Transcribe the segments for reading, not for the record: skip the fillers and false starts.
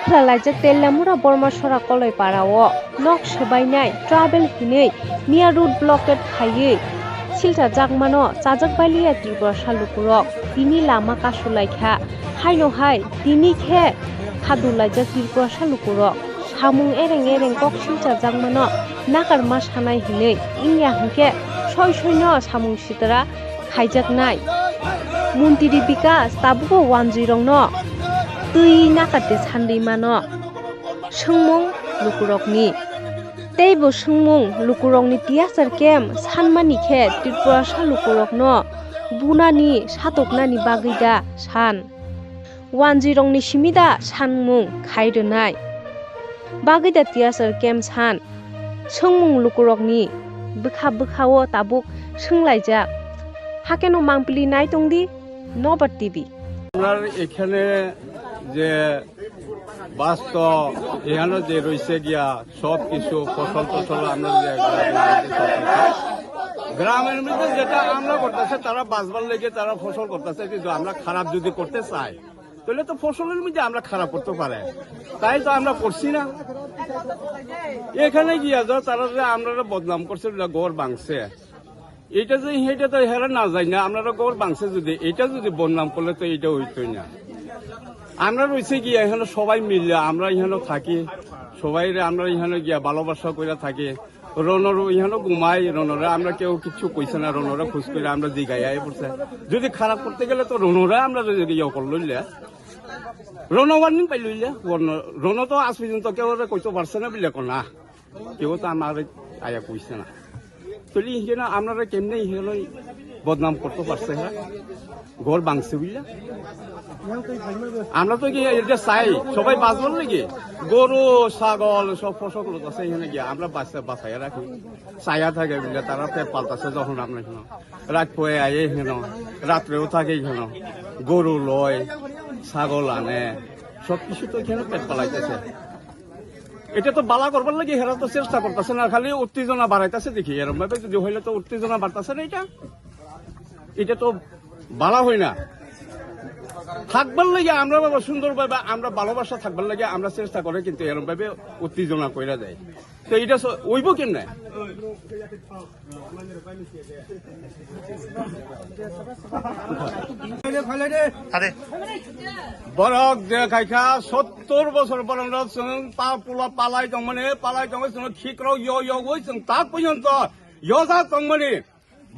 Chingklalajak Telamura Bormashora Koloi Parao, Nok Shabainai, Travel Hine, Mia Road Blocked Haye, Silta Jagmano, Tajak Balia Tribur Shalupurok, Tini Lama Kasulaika, Haino Hai, Tini Ke, Hadulajak Tribur Shalupurok, Hamung Ereng Kok Silta Jagmano, Nakar Mashanai Hine, Inya Hike, Shoino, Hamung Sitara, Hajak Nai, Muntiri Bikas, Tabu 10 no. Tui nakate sandai mano sengmung lukurokni teibo sengmung lukurokni tiasar kem sanmani khe tripura sa lukurokno bunani satoknani bagida san 10 ni simida sanmung khairunai bagida tiasar kem san sengmung lukurokni bukha tabuk senglajak hakeno mangpili nai tongdi Nobar TV আপনার এখানে যে বাস্ত এখানে যে রয়েছে গিয়া সব কিছু ফসল আমরা গ্রামের মধ্যে যেটা আমরা করতেছে তারা বাঁচবার লেগে তারা ফসল করতেছে কিন্তু আমরা খারাপ যদি করতে চাই তাহলে তো ফসলের মধ্যে আমরা খারাপ করতে পারে তাই তো আমরা করছি না এখানে গিয়া যাও তারা যে আমরা বদনাম করছে গড় ভাঙছে এটা যে এটা তো হেরা না যায় না আপনারা গড় ভাঙছে যদি এটা যদি বদনাম করলে তো এটা হইতই না আমরা রয়েছে গিয়া এখানে সবাই মিললে আমরা এখানে থাকি সবাই আমরা এখানে গিয়া ভালোবাসা করে থাকি রনর এখানে ঘুমাই রনরে আমরা কেউ কিছু কইছে না রনরে খুশ করে আমরা জিগাই আই পড়ছে যদি খারাপ করতে গেলে তো রনরে আমরা যদি ইয়ে করল রন ওয়ার্নিং পাই লইলে রন তো আজ পর্যন্ত কেউ কইতে পারছে না বলে না কেউ তো আমার আয়া কইছে না তাহলে এখানে আপনারা কেমনে এখানে বদনাম করতে পারছে হ্যাঁ ঘর ভাঙছে বুঝলে আমরা তো গিয়ে এটা চাই সবাই বাঁচবার নাকি গরু ছাগল সব ফসল আছে এখানে গিয়ে আমরা বাঁচাইয়া রাখি চাইয়া থাকে বুঝলে তারা পেট পাল্টাছে যখন আপনার এখানে রাত পয়ে আয়ে এখানে রাত্রেও থাকে এখানে গরু লয় ছাগল আনে সবকিছু তো এখানে পেট পালাইতেছে এটা তো বালা করবার লাগে হেরা তো চেষ্টা করতেছে না খালি উত্তেজনা বাড়াইতেছে দেখি এরকম ভাবে যদি হইলে তো উত্তেজনা বাড়তেছে না এটা তো বালা হয় না থাকবার লাগে আমরা সুন্দর ভাবে আমরা ভালোবাসা থাকবার লাগে আমরা চেষ্টা করে কিন্তু এরকম ভাবে উত্তেজনা কইরা যায় তো এটা ওইব কেমনে বরক যে খাইখা 70 বছর বরং পা পোলা পালাই মানে পালাই খিকরাও ইয় তা পর্যন্ত ইয়জা মানে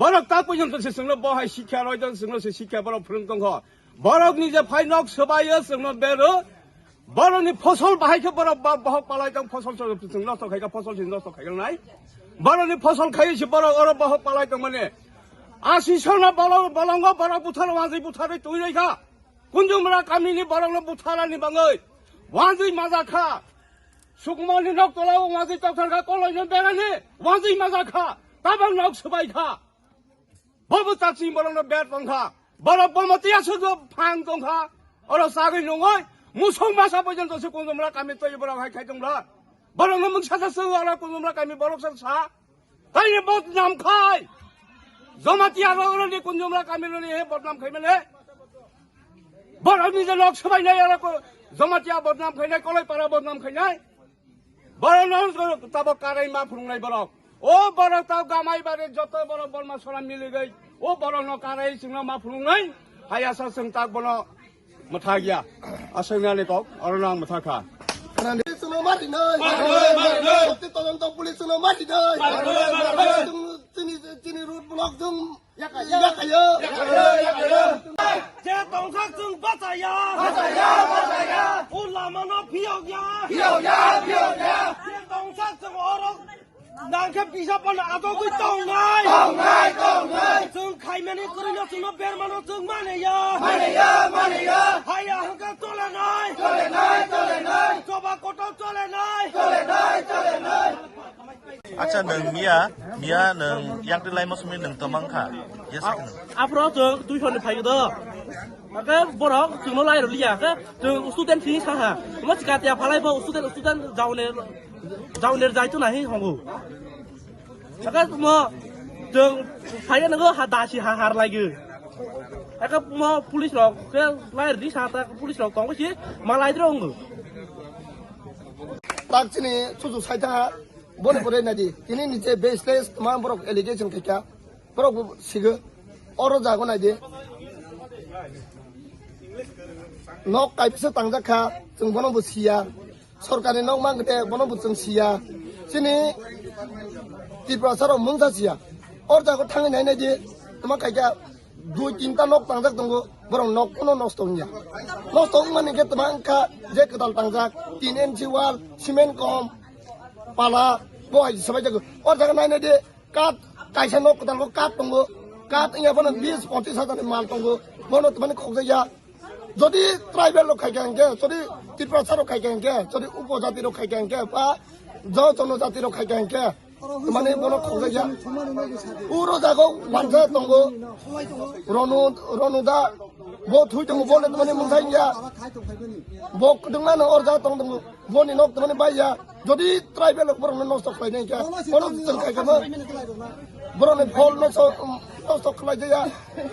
বরক তা পর্যন্ত সে বহাই শিক্ষা রয়েছে সে শিক্ষা বরক ফোরং বরক নিজে ফাইনক সবাই বেরো বরনি ফসল বাহাইকে বরক বহক পালাই ফসল নষ্ট খাইকা ফসল নষ্ট খাইকা নাই বরনি ফসল খাইছে বরক অর বহক পালাই মানে 80 সনা বলঙ্গ বরক বুথার মাঝি বুথারে তুই রেখা কুঞ্জুমরা কামিনি বরং বুথারানি বাঙৈ ওয়াজি মাজা খা সুকুমানি নক তোলাও ওয়াজি তথারখা কলইনে বেরানি ওয়াজি মাজা খা তাবাং নক সবাই খা ববু তাচি বরং বের পংখা বরক বমতিয়া সুজো ফাং তংখা অর সাগৈ নঙৈ মুসং মাসা পর্যন্ত সে কুঞ্জুমরা কামি তৈ বরক হাই খাইতংলা বরং মুংসাসা সং অর কুঞ্জুমরা কামি বরক সা তাইনে বদনাম খাই জমাতিয়া রগনি কুঞ্জুমরা কামিনি হে বদনাম খাইমেলে বরক নিজে লোক সবাই নাই আর জমাতিয়া বদনাম খাইনাই কলাই পারা বদনাম খাইনাই বরক তাব কারাই মা ফুরুংনাই বরক ও বরক তাও গামাই বারে যত বড় বলমা সরা মিলে গই ও বরক ন কারাই সিংহ মা ফুরুংনাই হাই আসা সং তাক বন মথা গিয়া আসংনানি কক অরনাং মথা খা পুলিশ তিনি রুট ব্লক जों याकायो जे दंखा जों बाचाया उलामानो फियावया जे दंखा जों अरक नांखे बिजाबन आदगै दंनाय जों खायमानि करिनो जों बेरमानो जों मानेया हाया हंगा चलेनाय जबा कोटाव चलेनाय Acha neng Mia neng yang di lain musim neng temangka. Yes. Apa tu tujuan apa itu? Maka borok cuma lahir liya ke, tu student fini sah. Cuma jika tiap halai bawa student jauner jauh itu nahi honggu. Maka cuma tu saya nenggo hadasi har lagi. Maka cuma polis lok ke lahir di sana polis lok tonggo sih malah itu honggu. tak sini susu sai tanga bon pore na di kini niche baseless ma borok allegation kaya borok sigo oro jago na di nok kai bisa tangja kha jeng bono bu sia sorkari nok mang gede bono bu jeng sia sini Tripura saro mungsa sia or jago tangi nai na di tama kaya 2-3 nok tangjak tunggu borong nok kuno nostongnya nostong mani ke temangka je kedal tangjak 3 inch wall simen kom pala boy sabai jago or jago nai na di kat kaisa nok kedal ko kat tunggu kat iya bono 20-25 hajar mal tunggu bono temani khokja ya যদি tribal লোক খাইকে আনকে যদি ত্রিপুরা ছাড়ো খাইকে আনকে যদি উপজাতিরও খাইকে আনকে বা জনজাতিরও খাইকে আনকে মানে বড় খোঁজা পুরো জায়গা মানসা দঙ্গ রনুদা বো থুই দঙ্গ বলে মানে মুসাই গিয়া বক দঙ্গানো অর যা দং দঙ্গ বনি নক মানে বাইয়া যদি ট্রাইবেল লোক বড় নষ্ট খাইনে কে বড় জং খাইকে বড় ফল নষ্ট খাই যায়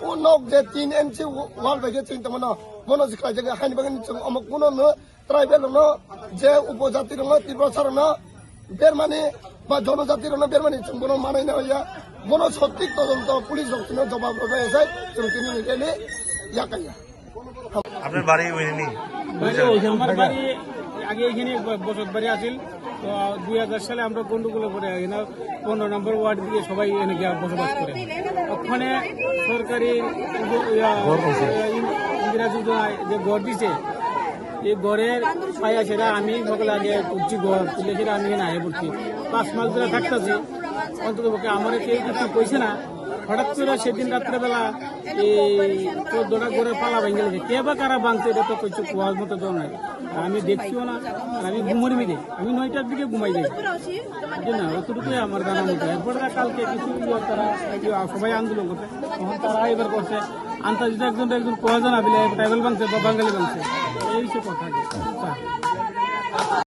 ও নক যে 3 ইঞ্চি ওয়াল বাইকে চিন্তা মানে বনো জিখাই জায়গা হাইনি বাগান অমুক কোনো ট্রাইবেল ন যে উপজাতির ন ত্রিপুরা ছাড় ন বের মানে বা জনজাতির ন বের মানে বনো মানাই না হইয়া বনো সঠিক তদন্ত পুলিশ রক্ষণ জবাব রয়েছে তিনি গেলে ইয়াকাইয়া আপনার বাড়ি ওইখানে আমার বাড়ি আগে এখানে বসত বাড়ি আছিল তো 2000 সালে আমরা গন্ডগোলে পরে এখানে 15 নম্বর ওয়ার্ড দিয়ে সবাই এখানে গিয়ে বসবাস করে ওখানে সরকারি ইন্দিরা যোজনায় যে ঘর দিছে এই ঘরের পায়া সেটা আমি সকলে আগে করছি ঘর তুলে সেটা আমি এখানে আগে পড়ছি 5 মাস ধরে থাকতেছি অন্তত পক্ষে আমার কেউ কিছু কইছে না হঠাৎ করে সেদিন রাত্রেবেলা এই 14টা ঘরে পালা ভেঙে গেছে কে বা কারা ভাঙছে এটা তো কিছু কোয়ার মতো তো নাই আমি দেখছিও না আমি ঘুমোর মিলে আমি 9টার দিকে ঘুমাই যাই না অতটুকুই আমার জানা মতো এরপরে কালকে কিছু তারা সবাই আন্দোলন করছে তখন তারা এবার করছে আন্তর্জাতিক একজন কোয়া জানা বিলে ট্রাইবেল ভাঙছে বা বাঙালি ভাঙছে এই সব কথা